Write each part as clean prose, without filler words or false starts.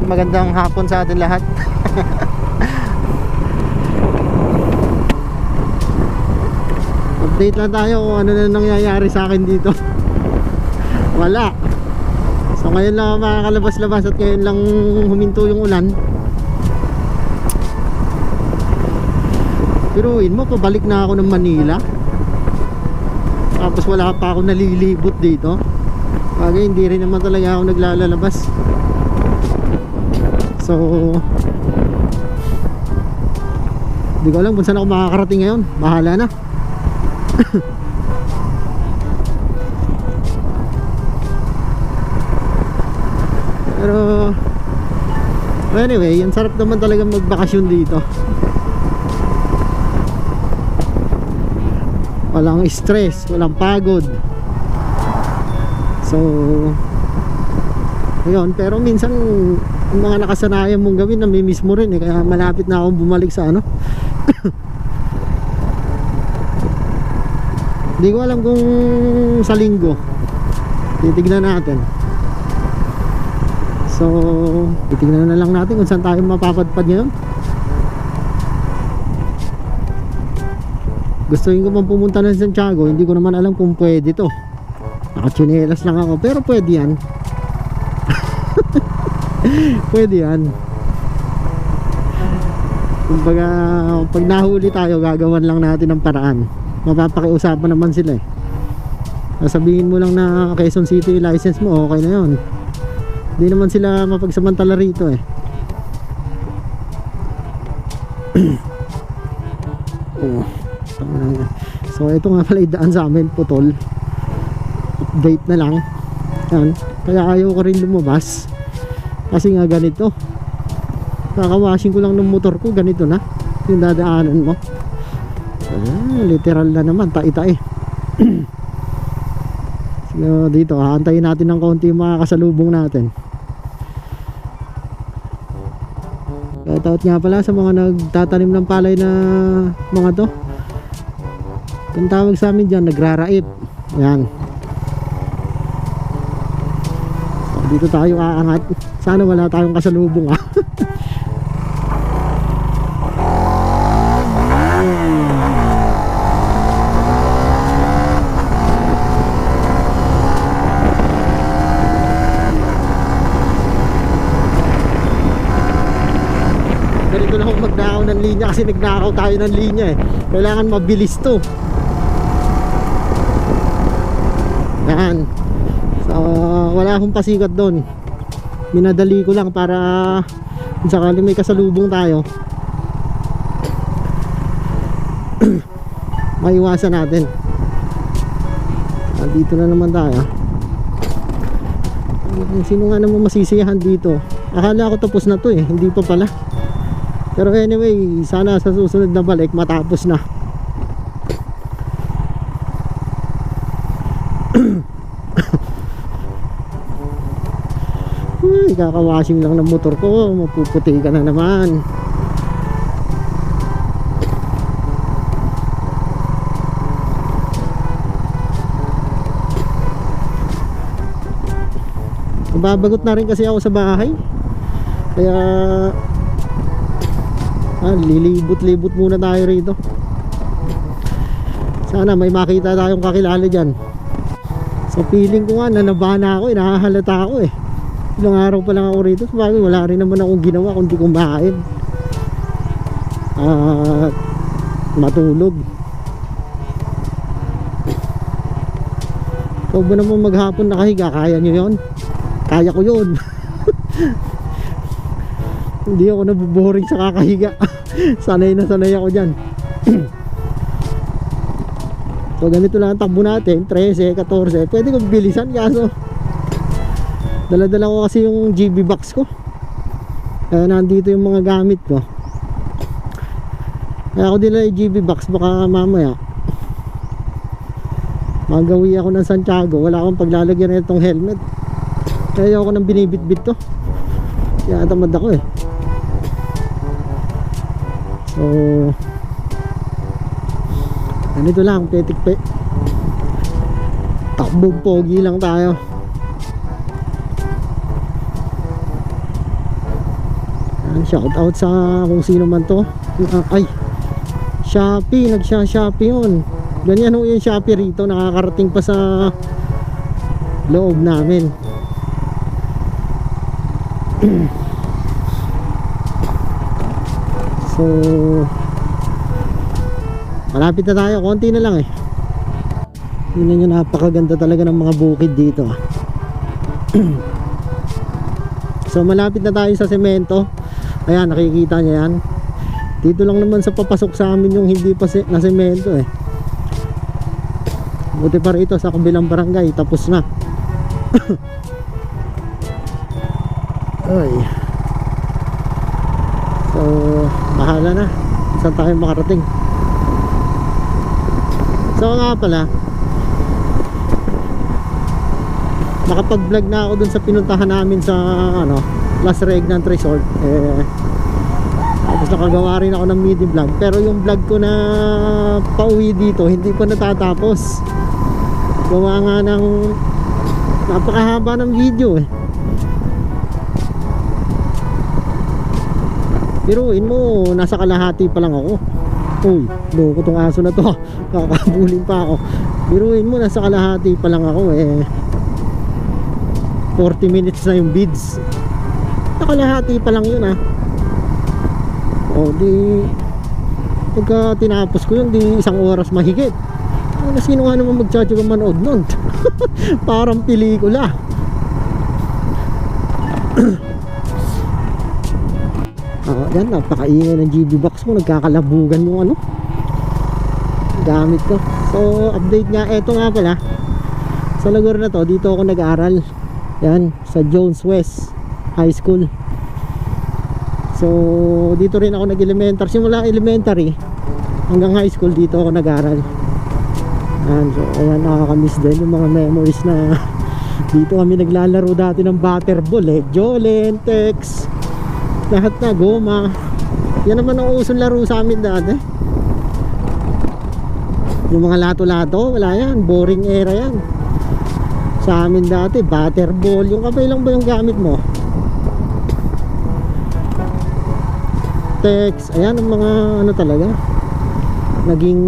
magandang hapon sa atin lahat. Update lang tayo kung ano na nangyayari sa akin dito. Wala. So ngayon lang ako makakalabas-labas at ngayon lang huminto yung ulan. Piruin mo, pabalik na ako ng Manila, tapos wala pa ako nalilibot dito. Bagay, hindi rin naman talaga ako naglalabas. So hindi ko alam kung saan ako makakarating ngayon. Bahala na. Pero anyway, ang sarap naman talaga magbakasyon dito. Walang stress, walang pagod. So ayun, pero minsan yung mga nakasanayan mong gawin, namimiss mo rin eh. Kaya malapit na akong bumalik sa ano. Hindi ko alam kung sa linggo. Titignan natin. So titignan na lang natin kung saan tayo mapapadpad ngayon. Gustuin ko man pumunta ng Santiago. Hindi ko naman alam kung pwede to. Nakachinelas lang ako, pero pwede yan. Pwede yan. Kumbaga, pag nahuli tayo, gagawan lang natin ng paraan. Mapapakiusapan naman sila eh. Sabihin mo lang na Quezon City license mo, okay na yun. Hindi naman sila mapagsamantala rito eh. Oh. So ito nga pala idaan sa amin, putol. Update na lang. Yan. Kaya ayaw ko rin lumabas. Kasi nga ganito. Kakawashing ko lang ng motor ko, ganito na yung dadaanan mo. Literal na naman, tai-tai. So dito, haantayin natin ng konti yung mga kasalubong natin. Shoutout nga pala sa mga nagtatanim ng palay na mga to. Ang tawag sa amin dyan, nagraraip. Yan. So, dito tayo aangat. Sana wala tayong kasalubong ah. Ganito na akong magnakaw ng linya kasi nagnakaw tayo ng linya eh. Kailangan mabilis to. Yan. So wala akong pasikat doon. Minadali ko lang para kung sakali may kasalubong tayo maiwasan natin. Dito na naman tayo. Sino nga naman masisiyahan dito? Akala ko tapos na to eh. Hindi pa pala. Pero anyway, sana sa susunod na balik matapos na. Ay, kakawashing lang ng motor ko, mapuputi ka na naman. Babagot na rin kasi ako sa bahay. Kaya lilibot-libot muna tayo rito. Sana may makita tayong kakilala dyan. So feeling ko nga nanabahan ako, nahahalata ako eh. Ilang araw pa lang ako rito. Sabagay wala rin naman akong ginawa kundi kumain at matulog. Ikaw ba naman maghapon nakahiga? Kaya nyo yun? Kaya ko yun. Hindi ako nabuboring sa kakahiga. Sanay na sanay ako dyan. So ganito lang ang takbo natin, 13, 14. Pwede kong bilisan kaso dala-dala ko kasi yung GB box ko. Kaya nandito yung mga gamit ko. Kaya ako dinala yung GB box, baka mamaya magawi ako ng Santiago, wala akong paglalagyan na itong helmet. Kaya ako nang binibit-bit to. Kaya tamad ako eh. So ganito lang, petik-pe takbog pogi lang tayo. Shout out sa kung sino man to. Ay, Shopee, nagsha-Shopee yun. Ganyan ho yung Shopee rito, nakakarating pa sa loob namin. So malapit na tayo, konti na lang eh. Tingnan nyo, napakaganda talaga ng mga bukid dito ah. So malapit na tayo sa semento. Ayan, nakikita nyo yan. Dito lang naman sa papasok sa amin yung hindi pa na semento eh. Buti pa rito sa kabilang barangay, tapos na. Ay. So bahala na saan tayo makarating. So nga pala, nakapag-vlog na ako dun sa pinuntahan namin sa Las Regnant Resort eh. Tapos nakagawa rin ako ng mini vlog, pero yung vlog ko na pauwi dito hindi pa natatapos. Gawa nga ng napakahaba ng video eh. Biruin mo, nasa kalahati pa lang ako. Uy, loko tong aso na to. Kakabulin pa ako. Biruin mo, nasa kalahati pa lang ako eh. 40 minutes na yung bids. Nakalahati pa lang yun ah. O di pagka tinapos ko yun, di 1 oras mahigit. Ano, sino nga naman magtsatsaga manood nun? Parang pelikula. Yan, napakaingay ng GB box mo. Nagkakalabugan yung gamit ko. So update nga, eto nga pala, sa lugar na to, dito ako nag-aral. Yan, sa Jones West High School. So dito rin ako nag-elementary. Simula elementary hanggang high school, dito ako nag-aral. Yan, so ayan, nakakamiss din yung mga memories na dito kami naglalaro dati ng butterball eh. Jolene, Tex, lahat na, goma. Yan naman ang usong laro sa amin dati. Yung mga lato-lato, wala yan, boring era yan. Sa amin dati, butterball. Yung kamay lang ba yung gamit mo? Tex, ayan ang mga talaga. Naging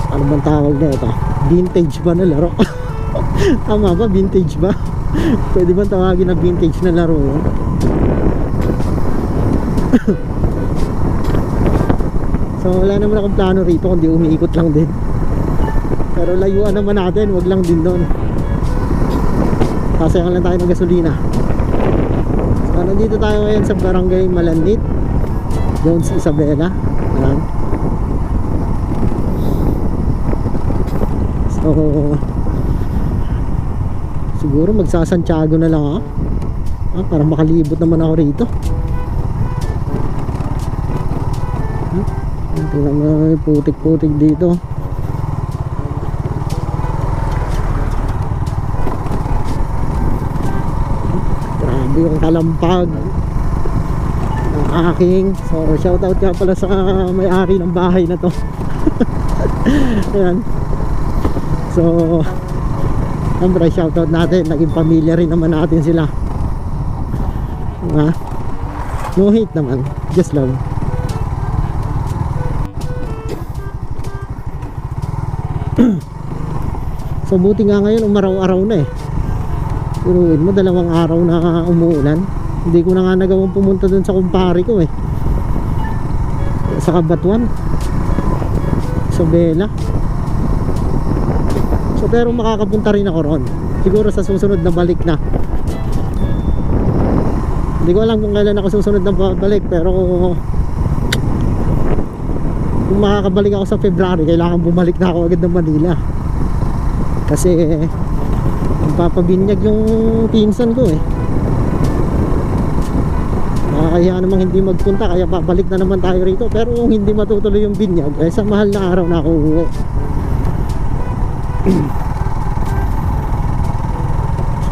ano bang tawag na ito? Vintage ba na laro? Tama ba? Vintage ba? Pwede ba tawagin na vintage na laro yun? So wala naman akong plano rito kundi umiikot lang din. Pero layuan naman natin, wag lang din doon. Sasayang lang tayo ng gasolina. So nandito tayo ngayon sa Barangay Malanit, Jones Isabela. Ayan. So siguro magsasantiago na lang ako para makalibot naman ako rito. Tingnan mo, putik-putik dito. Grabe yung kalampag ng aking. So shoutout ka pala sa may-ari ng bahay na to. Ayan. So siyempre shoutout natin, naging pamilya rin naman natin sila. No hate naman, just love. So buti nga ngayon umaraw-araw na eh. Turuin mo, 2 araw na umuulan. Hindi ko na nga nagawang pumunta dun sa kumpare ko eh, sa Kabatuan, Isabela. So pero makakapunta rin ako ron siguro sa susunod na balik na. Hindi ko alam kung kailan ako susunod na balik, pero kung makakabalik ako sa February, kailangan bumalik na ako agad ng Manila. Kasi magpapabinyag yung pinsan ko eh. Nakakahiya namang hindi magpunta, kaya babalik na naman tayo rito. Pero kung hindi matutuloy yung binyag, eh sa mahal na araw na ako uuwi.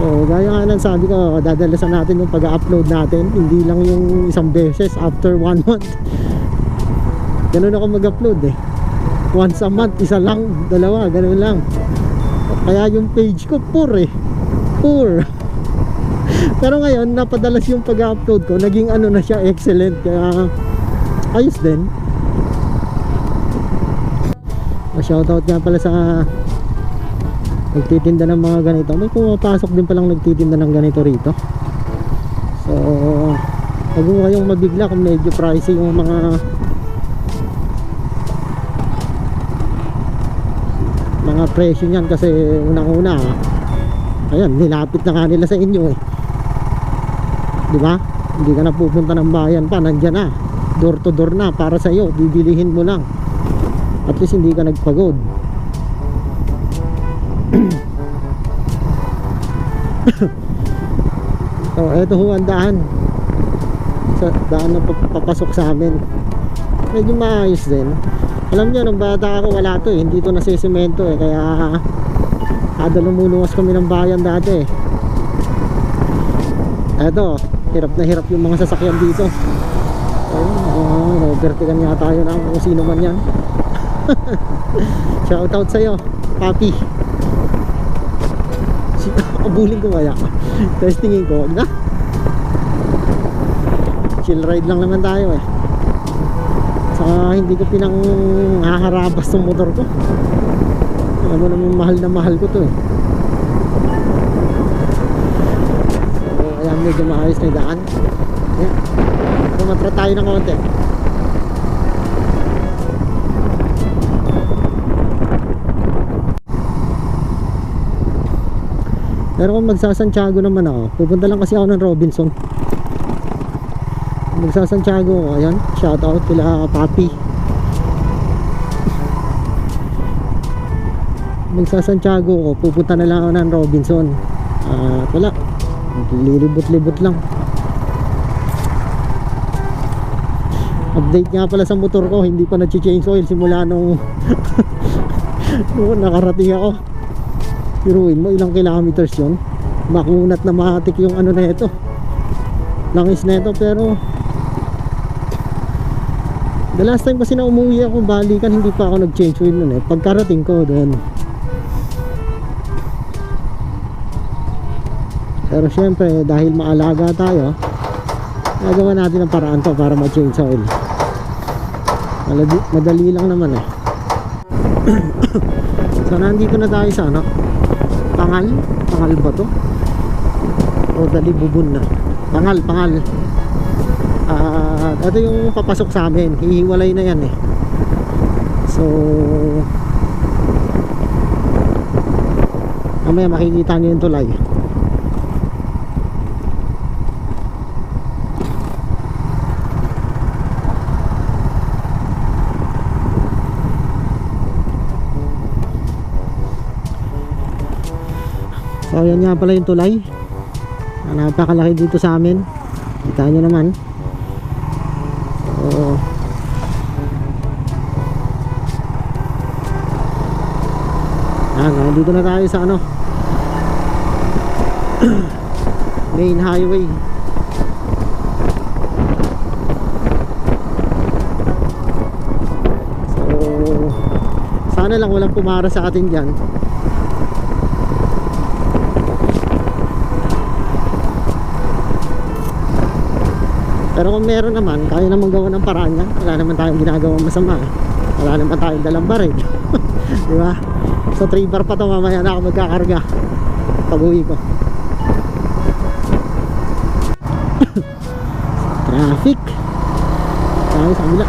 So gaya nga ng sabi ko, dadalasan natin yung pag-upload natin. Hindi lang yung isang beses after 1 month. Ganun ako mag-upload eh. Once a month, isa lang, 2, ganun lang. Kaya yung page ko poor eh. Poor. Pero ngayon napadalas yung pag-upload ko, naging ano na siya, excellent, kaya ayos din. Shoutout nga pala sa nagtitinda ng mga ganito. May pumapasok din palang nagtitinda ng ganito rito. So huwag mo kayong mabigla kung medyo pricey yung mga presyo niyan, kasi unang-una ayan, nilapit na nga nila sa inyo eh, di ba? Hindi ka na pupunta ng bayan pa, nandyan na, door to door na para sa iyo, bibilihin mo lang, at least hindi ka nagpagod. So eto ho ang daan, sa daan na papasok sa amin, medyo maayos din. Alam nyo, nung bata ako wala to eh, hindi to nasisemento eh, kaya kada lumuluwas kami ng bayan dati eh. Eto, hirap na hirap yung mga sasakyan dito. Ayun, overtaken nga tayo ng kung sino man yan. Shoutout sa'yo, Papi. Abulin ko kaya. Testingin ko, wag na. Chill ride lang naman tayo eh. Saka hindi ko pinang haharabas ng motor ko. Alam mo naman, mahal na mahal ko to eh. So ayan, medyo maayos na yung daan. Ayan, kumatra tayo ng konti. Pero kung magsa-Santiago naman ako, pupunta lang kasi ako ng Robinson. Magsa-Santiago ako, ayan, shoutout kila Papi. Magsa-Santiago ako, pupunta na lang ako ng Robinson. Wala, lilibot-libot lang. Update nga pala sa motor ko, hindi pa nag-change oil simula nung nakarating ako. Piruin mo, ilang kilometers yun, makunat na matik yung ano na ito, langis na ito. Pero the last time kasi na umuwi ako balikan, hindi pa ako nag-change oil nun eh, pagkarating ko doon. Pero syempre dahil maalaga tayo, nagawa natin ang paraan to para ma-change oil. Madali lang naman eh. So nandito na tayo sa ano, Pangal ba to? O dali bubun na. Pangal. Ito yung papasok sa amin, hihiwalay na yan eh. So mamaya makikita nyo yung tulay. So yan nga pala yung tulay, napakalaki dito sa amin, kita nyo naman. So dito na tayo sa ano, main highway. So sana lang walang pumara sa atin dyan. Pero kung meron naman, kaya naman gawa ng paraan yan. Wala naman tayong ginagawang masama eh. Wala naman tayong dalang baril. Diba? So 3 bar pa to, mamaya na ako magkakarga pag uwi ko. Traffic tayo sa kabila.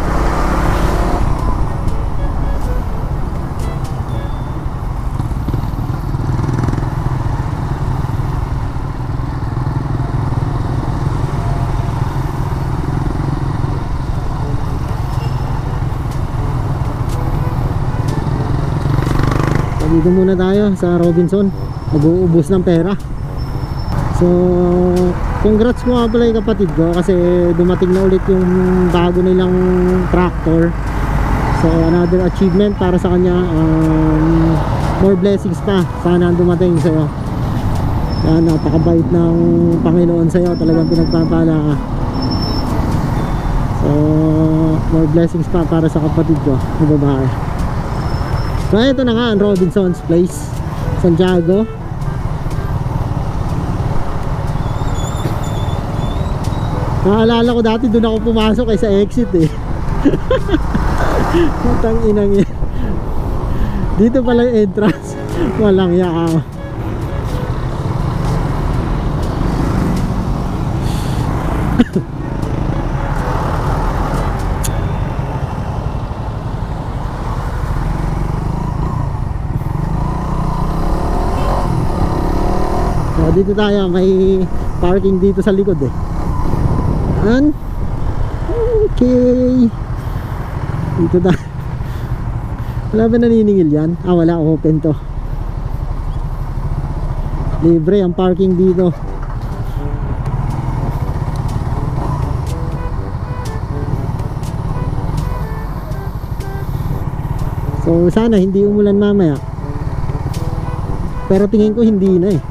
Dito muna tayo sa Robinson, mag-uubos ng pera. So congrats mo nga pala yung kapatid ko, kasi dumating na ulit yung bago nilang tractor. So another achievement para sa kanya. More blessings pa sana dumating sa'yo. Yan, napakabait ng Panginoon sa'yo, talagang pinagpapala ka. So more blessings pa para sa kapatid ko na babae. So ito na nga ang Robinson's Place, Santiago. Naalala ko dati doon ako pumasok eh sa exit eh. Putang inang yan. Dito pala yung entrance. Walang yaka. So, dito tayo, may parking dito sa likod eh. Okay. Dito tayo. Wala ba naniningil yan? Ah, wala, open to. Libre ang parking dito. So sana hindi umulan mamaya. Pero tingin ko hindi na eh.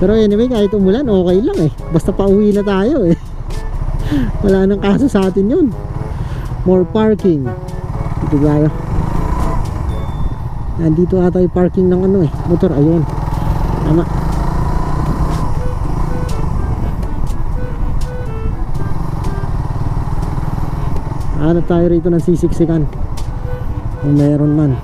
Pero anyway, kahit umulan okay lang eh. Basta pauwi na tayo eh. Wala nang kaso sa atin yun. More parking. Dito tayo. Nandito ata yung parking ng ano eh, motor. Ayun. Tama. Hanap tayo rito ng sisiksikan kung meron man.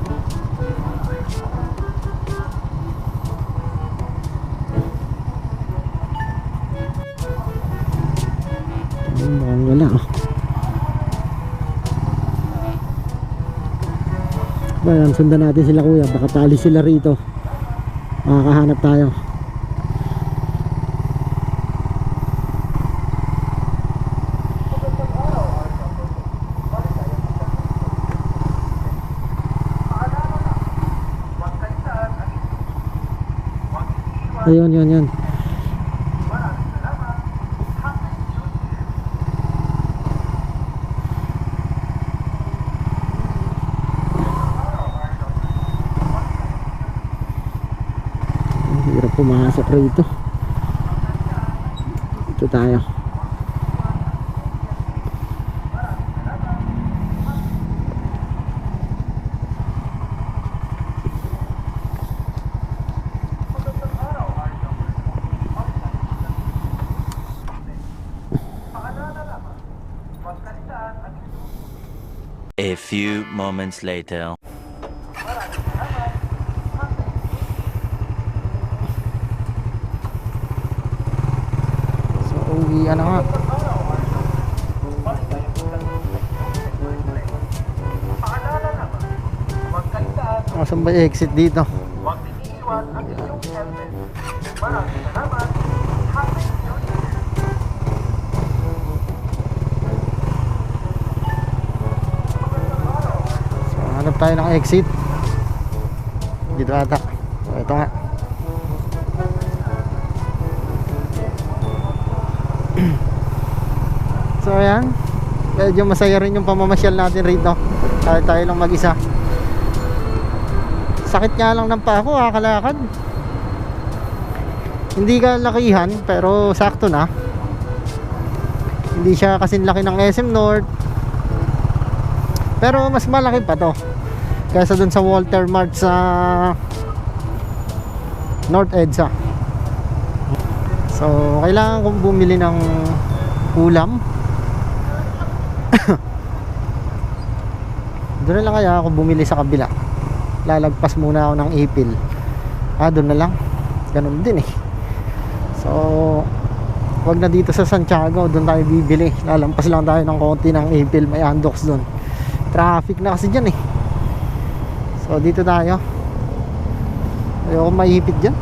Mukhang wala oh. Bayan, sundan natin sila kuya. Baka paalis sila rito. Makakahanap tayo. Ayun, yun. Hirap pumasok rito. Ito tayo. A few moments later. So, uwi na nga. Saan ba exit dito? Hanap tayo ng exit dito ata. Ito nga. So ayan, medyo masaya rin yung pamamasyal natin rito. Tayo lang mag-isa. Sakit nga lang ng paa ko, kakalakad. Hindi ka lakihan pero sakto na. Hindi siya kasing laki ng SM North, pero mas malaki pa to kaysa dun sa Walter Mart sa North EDSA. So kailangan kong bumili ng ulam. Doon na lang kaya ako bumili sa kabila. Lalagpas muna ako ng Ipil. Doon na lang. Ganun din eh. So wag na dito sa Santiago, doon tayo bibili. Lalampas lang tayo ng konti ng Ipil. May Andox doon. Traffic na kasi dyan eh. So dito tayo. Ayoko maipit dyan.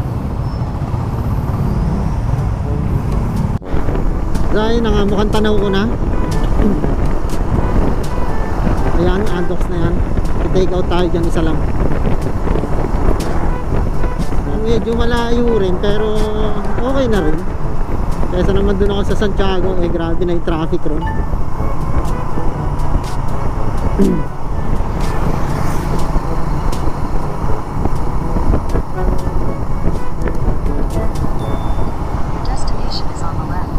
Dahil na nga, mukhang tanaw ko na. Ayan, Andox na yan. I-take out tayo dyan, isa lang. Medyo malayo rin, pero okay na rin. Kaysa naman doon ako sa Santiago, eh grabe na yung traffic ron. Destination is on the left.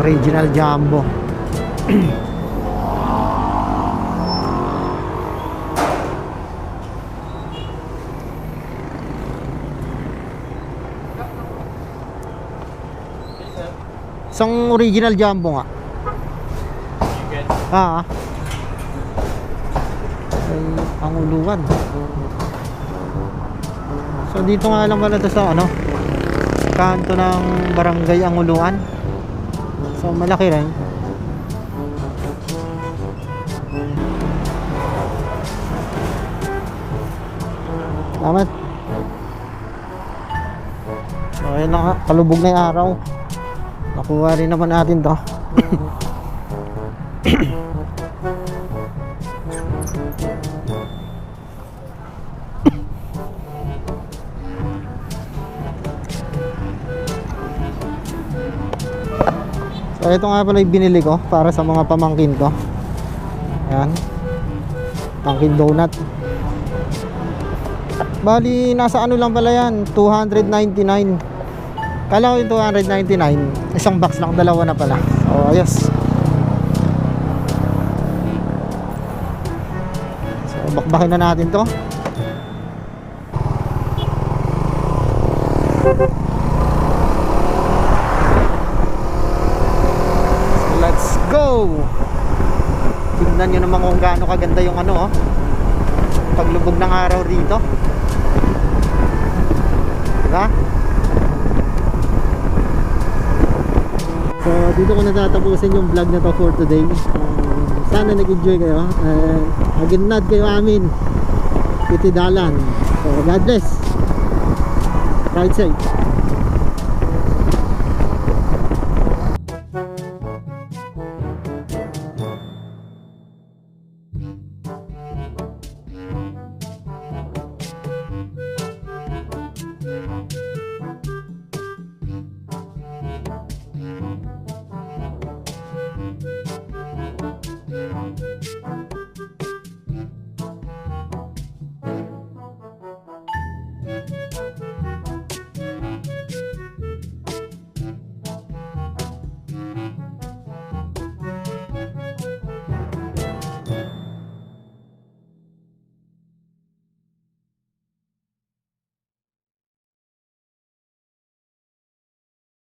Original Jumbo. Isang original Jumbo nga. Ay, panguluan. So dito nga lang pala to sa ano, kanto ng barangay Anguluan. So malaki rin. Salamat. So ayun na nga, kalubog na yung araw. Nakuha rin naman natin to. So ito nga pala yung binili ko para sa mga pamangkin ko. Ayan, pamangkin donut. Bali nasa ano lang pala yan, 299. Kala ko yung 299, isang box lang, dalawa na pala. So ayos. So bakbakin na natin to. Let's go! Tingnan nyo naman kung gaano kaganda yung ano, oh, paglubog ng araw dito. Diba? So dito ko natatapusin yung vlog na to for today. Sana nag-enjoy kayo. Aginad kayo amin. Pitidalan. So God bless. Ride safe.